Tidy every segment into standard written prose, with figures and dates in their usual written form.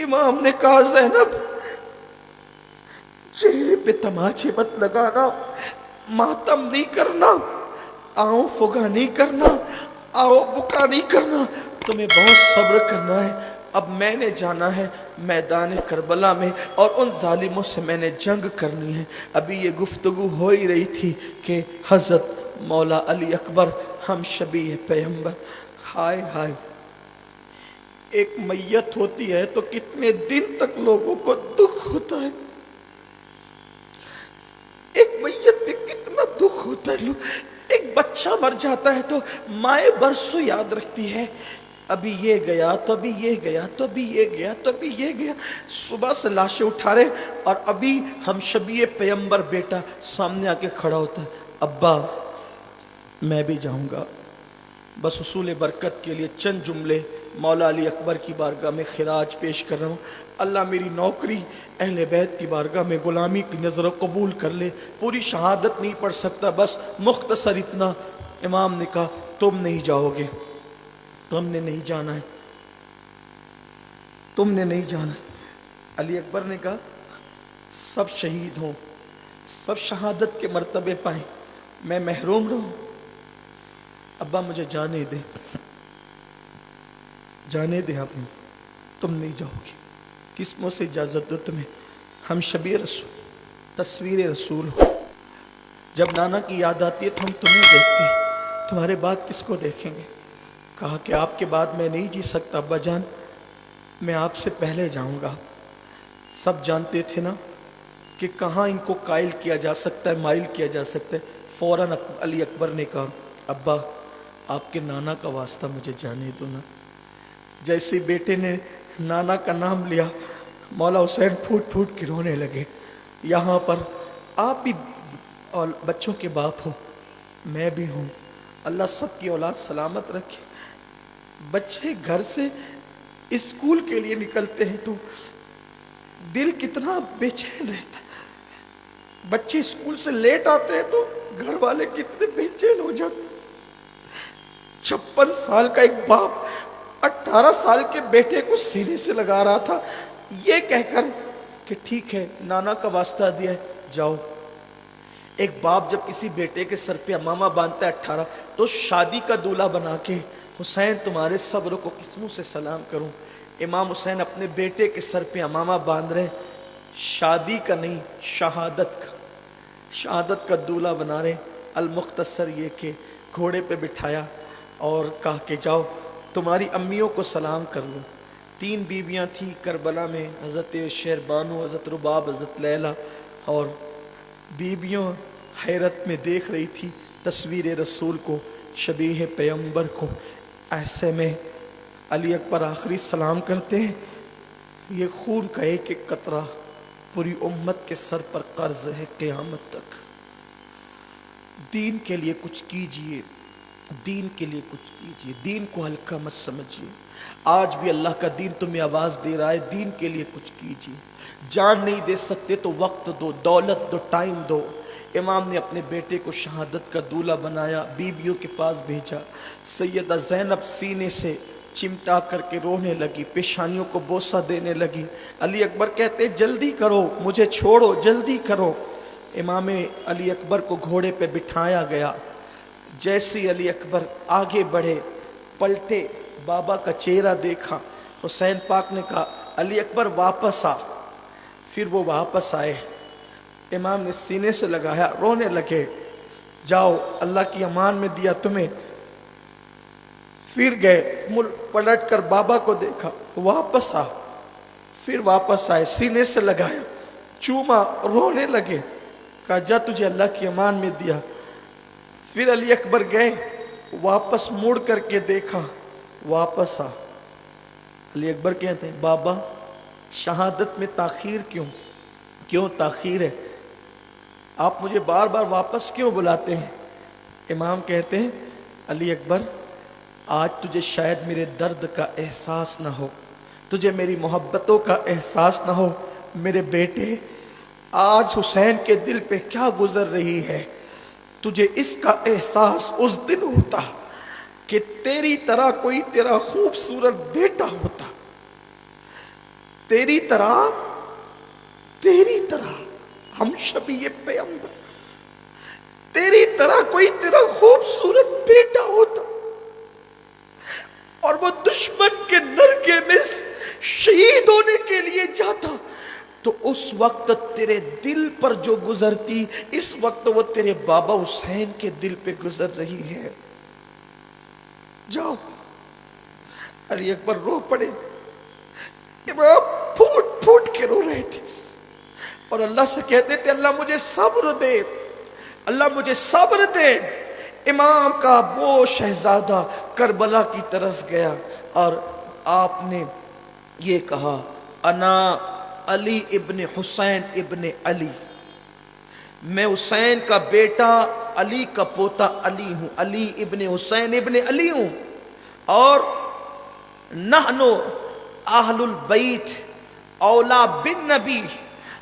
امام نے کہا زینب چہرے پہ تماچے مت لگانا، ماتم نہیں کرنا، آؤ فگا نہیں کرنا، آؤ بکا نہیں کرنا، تمہیں بہت صبر کرنا ہے۔ اب میں نے جانا ہے میدان کربلا میں اور ان ظالموں سے میں نے جنگ کرنی ہے۔ ابھی یہ گفتگو ہو ہی رہی تھی کہ حضرت مولا علی اکبر ہم شبیہ پیغمبر، ہائے ہائے، ایک میت ہوتی ہے تو کتنے دن تک لوگوں کو دکھ ہوتا ہے، ایک میت پہ کتنا دکھ ہوتا ہے، ایک بچہ مر جاتا ہے تو مائیں برسوں یاد رکھتی ہے، ابھی یہ گیا تو ابھی یہ گیا تو ابھی یہ گیا تو ابھی یہ گیا، صبح سے لاشیں اٹھا رہے، اور ابھی ہم شبیہ پیغمبر بیٹا سامنے آ کے کھڑا ہوتا ہے، ابا میں بھی جاؤں گا۔ بس حصول برکت کے لیے چند جملے مولا علی اکبر کی بارگاہ میں خراج پیش کر رہا ہوں۔ اللہ میری نوکری اہل بیت کی بارگاہ میں غلامی کی نظر قبول کر لے۔ پوری شہادت نہیں پڑھ سکتا، بس مختصر اتنا، امام نے کہا تم نہیں جاؤ گے، تم نے نہیں جانا ہے، تم نے نہیں جانا ہے۔ علی اکبر نے کہا سب شہید ہوں، سب شہادت کے مرتبے پائیں، میں محروم رہوں؟ ابا مجھے جانے دے، جانے دے، آپ نے، تم نہیں جاؤ گے، کس منہ سے اجازت دو تمہیں؟ ہم شبیہ رسول، تصویر رسول ہو، جب نانا کی یاد آتی ہے تو ہم تمہیں دیکھتے ہیں، تمہارے بعد کس کو دیکھیں گے؟ کہا کہ آپ کے بعد میں نہیں جی سکتا ابا جان، میں آپ سے پہلے جاؤں گا۔ سب جانتے تھے نا کہ کہاں ان کو قائل کیا جا سکتا ہے، مائل کیا جا سکتا ہے۔ فوراً علی اکبر نے کہا ابا آپ کے نانا کا واسطہ مجھے جانے دو نا۔ جیسے بیٹے نے نانا کا نام لیا مولا حسین پھوٹ پھوٹ کے رونے لگے۔ یہاں پر آپ بھی اور بچوں کے باپ ہو، میں بھی ہوں، اللہ سب کی اولاد سلامت رکھے۔ بچے گھر سے اسکول کے لیے نکلتے ہیں تو دل کتنا بے چین رہتا ہے، بچے اسکول سے لیٹ آتے ہیں تو گھر والے کتنے بے چین ہو جاتے۔ 56 سال کا ایک باپ 18 سال کے بیٹے کو سینے سے لگا رہا تھا، یہ کہہ کر کہ ٹھیک ہے نانا کا واسطہ دیا ہے جاؤ۔ ایک باپ جب کسی بیٹے کے سر پہ امامہ باندھتا ہے 18 تو شادی کا دولہا بنا کے حسین تمہارے صبر کو کس منہ سے سلام کروں۔ امام حسین اپنے بیٹے کے سر پہ امامہ باندھ رہے، شادی کا نہیں شہادت کا، شہادت کا دولہا بنا رہے۔ المختصر یہ کہ گھوڑے پہ بٹھایا اور کہا کہ جاؤ تمہاری امیوں کو سلام کر لو۔ 3 بیویاں تھیں کربلا میں، حضرت شیر بانو، حضرت رباب، حضرت لیلہ، اور بیویوں حیرت میں دیکھ رہی تھی تصویر رسول کو، شبیہ پیغمبر کو۔ ایسے میں علی اکبر آخری سلام کرتے ہیں، یہ خون کا ایک ایک قطرہ پوری امت کے سر پر قرض ہے قیامت تک۔ دین کے لیے کچھ کیجئے، دین کے لیے کچھ کیجئے، دین کو ہلکا مت سمجھیے۔ آج بھی اللہ کا دین تمہیں آواز دے رہا ہے، دین کے لیے کچھ کیجئے۔ جان نہیں دے سکتے تو وقت دو، دولت دو، ٹائم دو۔ امام نے اپنے بیٹے کو شہادت کا دولہا بنایا، بیویوں کے پاس بھیجا۔ سیدہ زینب سینے سے چمٹا کر کے رونے لگی، پیشانیوں کو بوسہ دینے لگی۔ علی اکبر کہتے جلدی کرو، مجھے چھوڑو، جلدی کرو۔ امام علی اکبر کو گھوڑے پہ بٹھایا گیا۔ جیسے علی اکبر آگے بڑھے، پلٹے، بابا کا چہرہ دیکھا، حسین پاک نے کہا علی اکبر واپس آ۔ پھر وہ واپس آئے، امام نے سینے سے لگایا، رونے لگے، جاؤ اللہ کی امان میں دیا تمہیں۔ پھر گئے، پلٹ کر بابا کو دیکھا، واپس آ۔ پھر واپس آئے، سینے سے لگایا، چوما، رونے لگے، کہا جا تجھے اللہ کی امان میں دیا۔ پھر علی اکبر گئے، واپس مڑ کر کے دیکھا، واپس آ۔ علی اکبر کہتے ہیں بابا شہادت میں تاخیر کیوں تاخیر ہے؟ آپ مجھے بار بار واپس کیوں بلاتے ہیں؟ امام کہتے ہیں علی اکبر آج تجھے شاید میرے درد کا احساس نہ ہو، تجھے میری محبتوں کا احساس نہ ہو، میرے بیٹے آج حسین کے دل پہ کیا گزر رہی ہے، تجھے اس کا احساس اس دن ہوتا کہ تیری طرح کوئی تیرا خوبصورت بیٹا ہوتا، تیری طرح ہم شبیہ پیغمبر، تیری طرح کوئی تیرا خوبصورت بیٹا ہوتا اور وہ دشمن کے نرگے میں شہید ہونے کے لیے جاتا، تو اس وقت تیرے دل پر جو گزرتی، اس وقت وہ تیرے بابا حسین کے دل پہ گزر رہی ہے۔ جاؤ۔ علی اکبر رو پڑے، امام پھوٹ پھوٹ کے رو رہے تھے اور اللہ سے کہتے تھے اللہ مجھے صبر دے، اللہ مجھے صبر دے۔ امام کا وہ شہزادہ کربلا کی طرف گیا اور آپ نے یہ کہا انا علی ابن حسین ابن علی، میں حسین کا بیٹا علی کا پوتا علی ہوں، علی ابن حسین ابن علی ہوں، اور نحنو اہل البیت اولا بن نبی،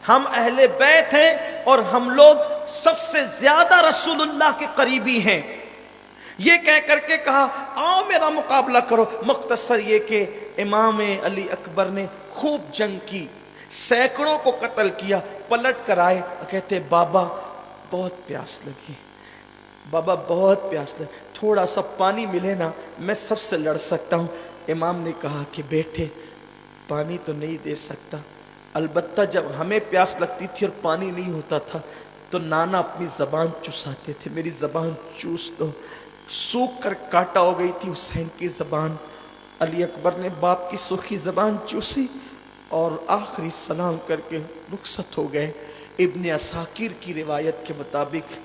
ہم اہل بیت ہیں اور ہم لوگ سب سے زیادہ رسول اللہ کے قریبی ہیں۔ یہ کہہ کر کے کہا آؤ میرا مقابلہ کرو۔ مختصر یہ کہ امام علی اکبر نے خوب جنگ کی، سینکڑوں کو قتل کیا، پلٹ کر آئے، کہتے بابا بہت پیاس لگی، بابا بہت پیاس لگی، تھوڑا سا پانی ملے نا میں سب سے لڑ سکتا ہوں۔ امام نے کہا کہ بیٹے پانی تو نہیں دے سکتا، البتہ جب ہمیں پیاس لگتی تھی اور پانی نہیں ہوتا تھا تو نانا اپنی زبان چوساتے تھے، میری زبان چوس دو۔ سوکھ کر کاٹا ہو گئی تھی حسین کی زبان، علی اکبر نے باپ کی سوکھی زبان چوسی اور آخری سلام کر کے رخصت ہو گئے۔ ابن عساکر کی روایت کے مطابق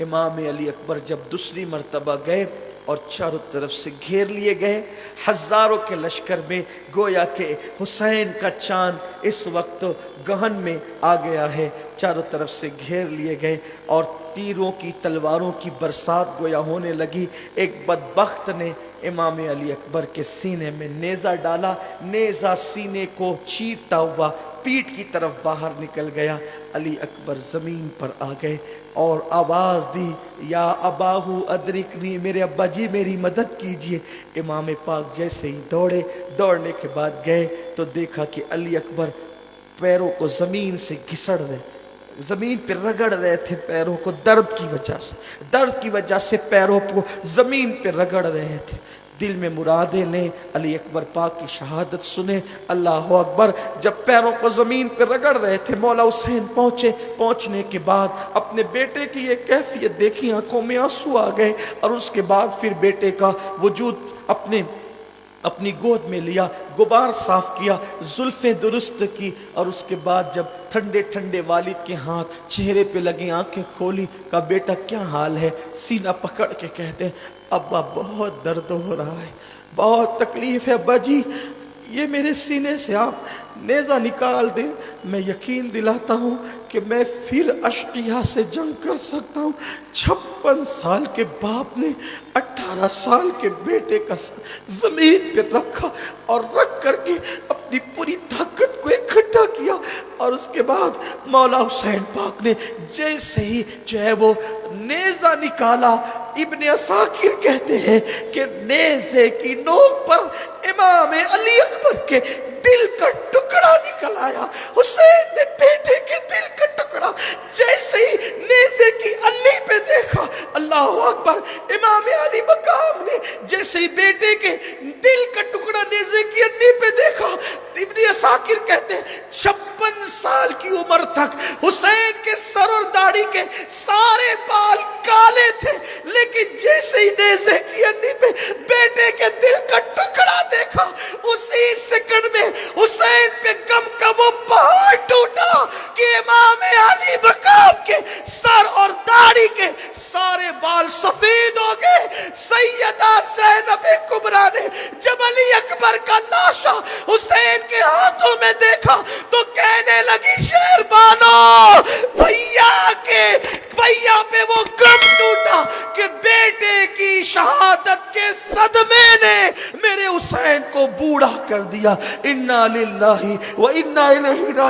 امام علی اکبر جب دوسری مرتبہ گئے اور چاروں طرف سے گھیر لیے گئے، ہزاروں کے لشکر میں، گویا کہ حسین کا چاند اس وقت گہن میں آ گیا ہے، چاروں طرف سے گھیر لیے گئے اور تیروں کی تلواروں کی برسات گویا ہونے لگی۔ ایک بدبخت نے امام علی اکبر کے سینے میں نیزہ ڈالا، نیزہ سینے کو چیرتا ہوا پیٹھ کی طرف باہر نکل گیا۔ علی اکبر زمین پر آ گئے اور آواز دی یا اباہو ادرکنی، میرے ابا جی میری مدد کیجئے۔ امام پاک جیسے ہی دوڑے، دوڑنے کے بعد گئے تو دیکھا کہ علی اکبر پیروں کو زمین سے گھسڑ رہے، زمین پہ رگڑ رہے تھے پیروں کو، درد کی وجہ سے پیروں کو زمین پہ رگڑ رہے تھے۔ دل میں مرادیں لیں، علی اکبر پاک کی شہادت سنیں، اللہ اکبر۔ جب پیروں کو زمین پہ رگڑ رہے تھے مولا حسین پہنچے، پہنچنے کے بعد اپنے بیٹے کی یہ کیفیت دیکھی، آنکھوں میں آنسو آ گئے، اور اس کے بعد پھر بیٹے کا وجود اپنی گود میں لیا، غبار صاف کیا، زلفیں درست کی، اور اس کے بعد جب ٹھنڈے ٹھنڈے والد کے ہاتھ چہرے پہ لگے، آنکھیں کھولی، کہا بیٹا کیا حال ہے؟ سینہ پکڑ کے کہتے ہیں ابا بہت درد ہو رہا ہے، بہت تکلیف ہے ابا جی، یہ میرے سینے سے آپ نیزہ نکال دیں، میں یقین دلاتا ہوں کہ میں پھر اشقیاء سے جنگ کر سکتا ہوں۔ 56 سال کے باپ نے 18 سال کے بیٹے کا زمین پہ رکھا اور رکھ کر کے اپنی پوری طاقت کو اکٹھا کیا، اور اس کے بعد مولا حسین پاک نے جیسے ہی جو ہے وہ نیزہ نکالا، ابن عساکر کہتے ہیں کہ نیزے کی نوک پر امام علی اکبر کے دل کا ٹکڑا نکل آیا۔ حسین نے بیٹے کے دل کا ٹکڑا جیسے ہی نیزے کی الی پہ دیکھا، اللہ اکبر، امام علی مقام نے جیسے ہی بیٹے کے دل کا ٹکڑا نیزے کی الی پہ دیکھا، ابن عساکر کہتے ہیں 56 سال کی عمر تک حسین کے سر اور داڑھی کے سارے بال کالے تھے، لیکن جیسے ہی نیزے کی الی پہ بیٹے کے دل کا ٹکڑا دیکھا، اسی سیکنڈ میں حسین پہ غم کا وہ پہاڑ ٹوٹا کہ امام علی مقام کے سر اور داڑھی کے سارے بال سفید ہو گئے۔ سیدہ زینب کبریٰ نے جب علی اکبر کا لاشا حسین کے ہاتھوں میں دیکھا تو کہنے لگی شہربانو، بھیا پہ وہ غم ٹوٹا کہ بیٹے کی شہادت کے صدمے نے میرے حسین کو بوڑھا کر دیا۔ انا للہ و انا الیہ راجعون۔